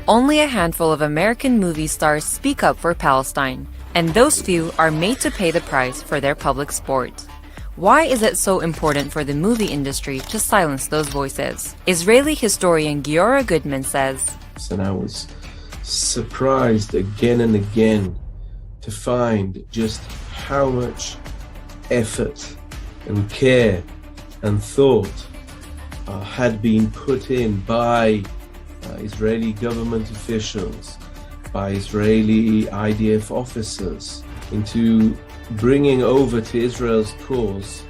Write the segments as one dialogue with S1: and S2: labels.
S1: Only a handful of American movie stars speak up for Palestine, and those few are made to pay the price for their public sport. Why is it so important for the movie industry to silence those voices? Israeli historian Giora Goodman says,
S2: And I was surprised again and again to find just how much effort and care and thought had been put in by Israeli government officials, by Israeli IDF officers into bringing over to Israel's cause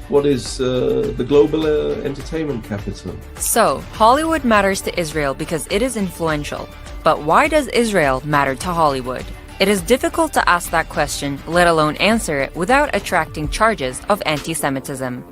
S2: what is the global entertainment capital.
S1: So, Hollywood matters to Israel because it is influential. But why does Israel matter to Hollywood? It is difficult to ask that question, let alone answer it, without attracting charges of anti-Semitism.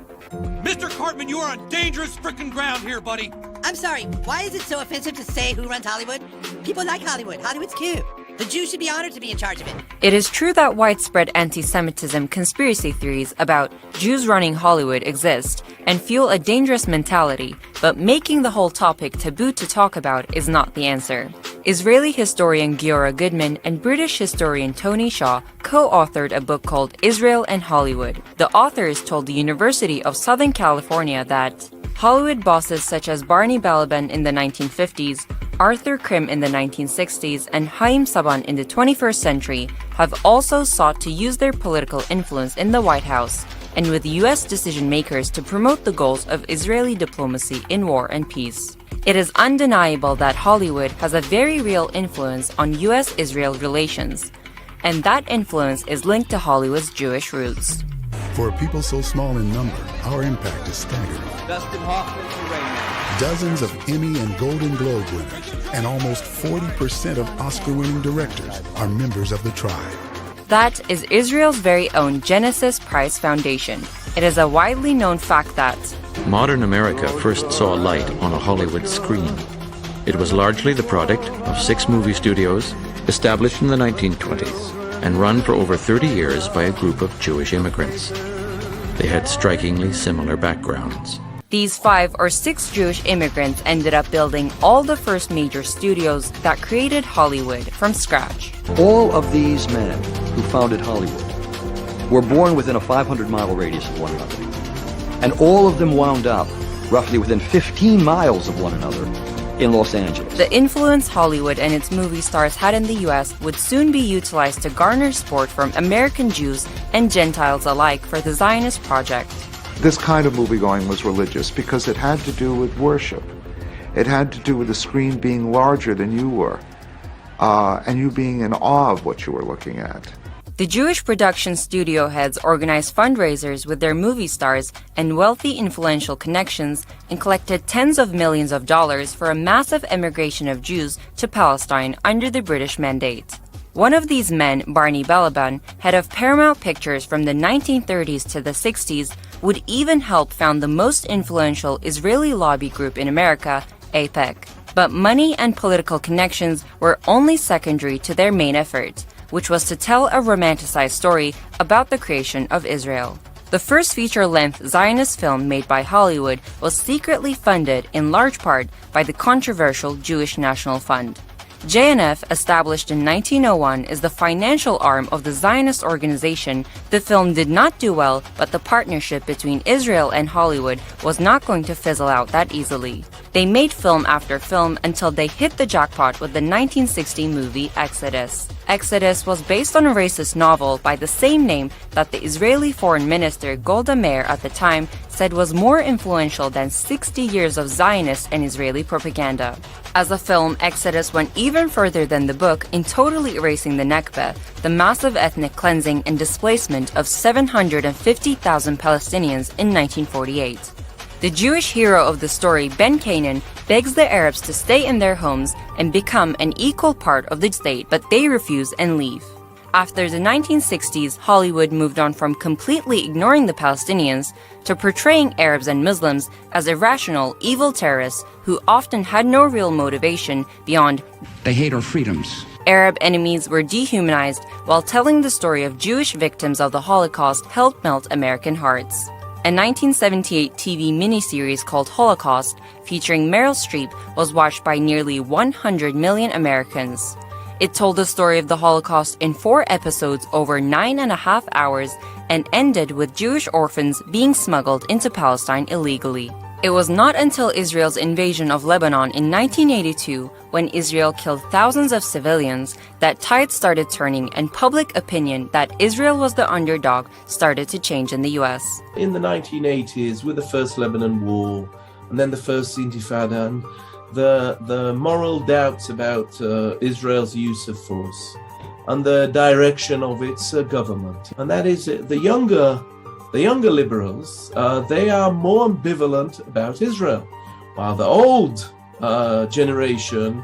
S3: Mr. Cartman, you are on dangerous frickin' ground here, buddy.
S4: I'm sorry, why is it so offensive to say who runs Hollywood? People like Hollywood. Hollywood's cute. The Jews should be honored to be in charge of it.
S1: It is true that widespread anti-Semitism conspiracy theories about Jews running Hollywood exist and fuel a dangerous mentality, but making the whole topic taboo to talk about is not the answer. Israeli historian Giora Goodman and British historian Tony Shaw co-authored a book called Israel and Hollywood. The authors told the University of Southern California that Hollywood bosses such as Barney Balaban in the 1950s, Arthur Krim in the 1960s, and Haim Saban in the 21st century have also sought to use their political influence in the White House and with U.S. decision-makers to promote the goals of Israeli diplomacy in war and peace. It is undeniable that Hollywood has a very real influence on U.S.-Israel relations, and that influence is linked to Hollywood's Jewish roots.
S5: For a people so small in number, our impact is staggering.
S3: Dustin Hoffman and Rain Man.
S5: Dozens of Emmy and Golden Globe winners and almost 40% of Oscar-winning directors are members of the tribe.
S1: That is Israel's very own Genesis Prize Foundation. It is a widely known fact that
S6: modern America first saw light on a Hollywood screen. It was largely the product of 6 movie studios established in the 1920s and run for over 30 years by a group of Jewish immigrants. They had strikingly similar backgrounds.
S1: these 5 or 6 Jewish immigrants ended up building all the first major studios that created Hollywood from scratch.
S7: All of these men who founded Hollywood were born within a 500-mile radius of one another. And all of them wound up roughly within 15 miles of one another in Los Angeles.
S1: The influence Hollywood and its movie stars had in the U.S. would soon be utilized to garner support from American Jews and Gentiles alike for the Zionist project.
S8: This kind of movie-going was religious because it had to do with worship. It had to do with the screen being larger than you were, and you being in awe of what you were looking at.
S1: The Jewish production studio heads organized fundraisers with their movie stars and wealthy influential connections and collected tens of millions of dollars for a massive emigration of Jews to Palestine under the British mandate. One of these men, Barney Balaban, head of Paramount Pictures from the 1930s to the 60s, would even help found the most influential Israeli lobby group in America, AIPAC. But money and political connections were only secondary to their main effort, which was to tell a romanticized story about the creation of Israel. The first feature-length Zionist film made by Hollywood was secretly funded in large part by the controversial Jewish National Fund. JNF, established in 1901, is the financial arm of the Zionist organization. The film did not do well, but the partnership between Israel and Hollywood was not going to fizzle out that easily. They made film after film until they hit the jackpot with the 1960 movie Exodus. Exodus was based on a racist novel by the same name that the Israeli Foreign Minister Golda Meir at the time said was more influential than 60 years of Zionist and Israeli propaganda. As a film, Exodus went even further than the book in totally erasing the Nakba, the massive ethnic cleansing and displacement of 750,000 Palestinians in 1948. The Jewish hero of the story, Ben Canaan, begs the Arabs to stay in their homes and become an equal part of the state, but they refuse and leave. After the 1960s, Hollywood moved on from completely ignoring the Palestinians to portraying Arabs and Muslims as irrational, evil terrorists who often had no real motivation beyond
S9: they hate our freedoms.
S1: Arab enemies were dehumanized, while telling the story of Jewish victims of the Holocaust helped melt American hearts. A 1978 TV miniseries called Holocaust, featuring Meryl Streep, was watched by nearly 100 million Americans. It told the story of the Holocaust in 4 episodes over 9.5 hours and ended with Jewish orphans being smuggled into Palestine illegally. It was not until Israel's invasion of Lebanon in 1982, when Israel killed thousands of civilians, that tides started turning and public opinion that Israel was the underdog started to change in the US.
S2: In the 1980s, with the First Lebanon War, and then the First Intifada, and the moral doubts about Israel's use of force and the direction of its government. And that is the younger liberals, they are more ambivalent about Israel, while the old generation,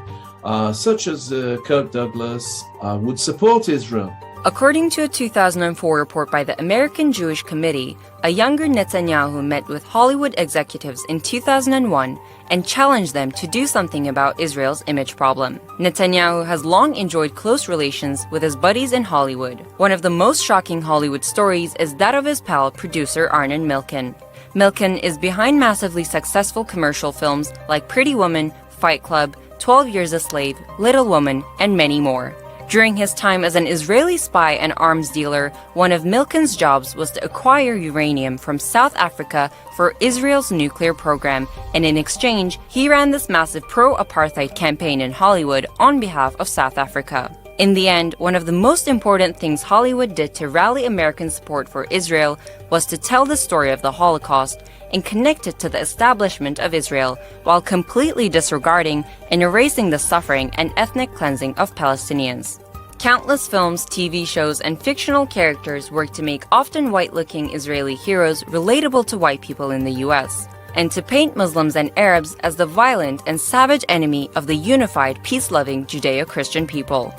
S2: such as Kirk Douglas, would support Israel.
S1: According to a 2004 report by the American Jewish Committee, a younger Netanyahu met with Hollywood executives in 2001 and challenged them to do something about Israel's image problem. Netanyahu has long enjoyed close relations with his buddies in Hollywood. One of the most shocking Hollywood stories is that of his pal, producer Arnon Milchan. Milchan is behind massively successful commercial films like Pretty Woman, Fight Club, 12 Years a Slave, Little Woman, and many more. During his time as an Israeli spy and arms dealer, one of Milchan's jobs was to acquire uranium from South Africa for Israel's nuclear program, and in exchange, he ran this massive pro-apartheid campaign in Hollywood on behalf of South Africa. In the end, one of the most important things Hollywood did to rally American support for Israel was to tell the story of the Holocaust and connect it to the establishment of Israel, while completely disregarding and erasing the suffering and ethnic cleansing of Palestinians. Countless films, TV shows, and fictional characters work to make often white-looking Israeli heroes relatable to white people in the US, and to paint Muslims and Arabs as the violent and savage enemy of the unified, peace-loving Judeo-Christian people.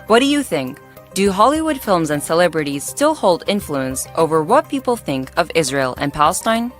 S1: What do you think? Do Hollywood films and celebrities still hold influence over what people think of Israel and Palestine?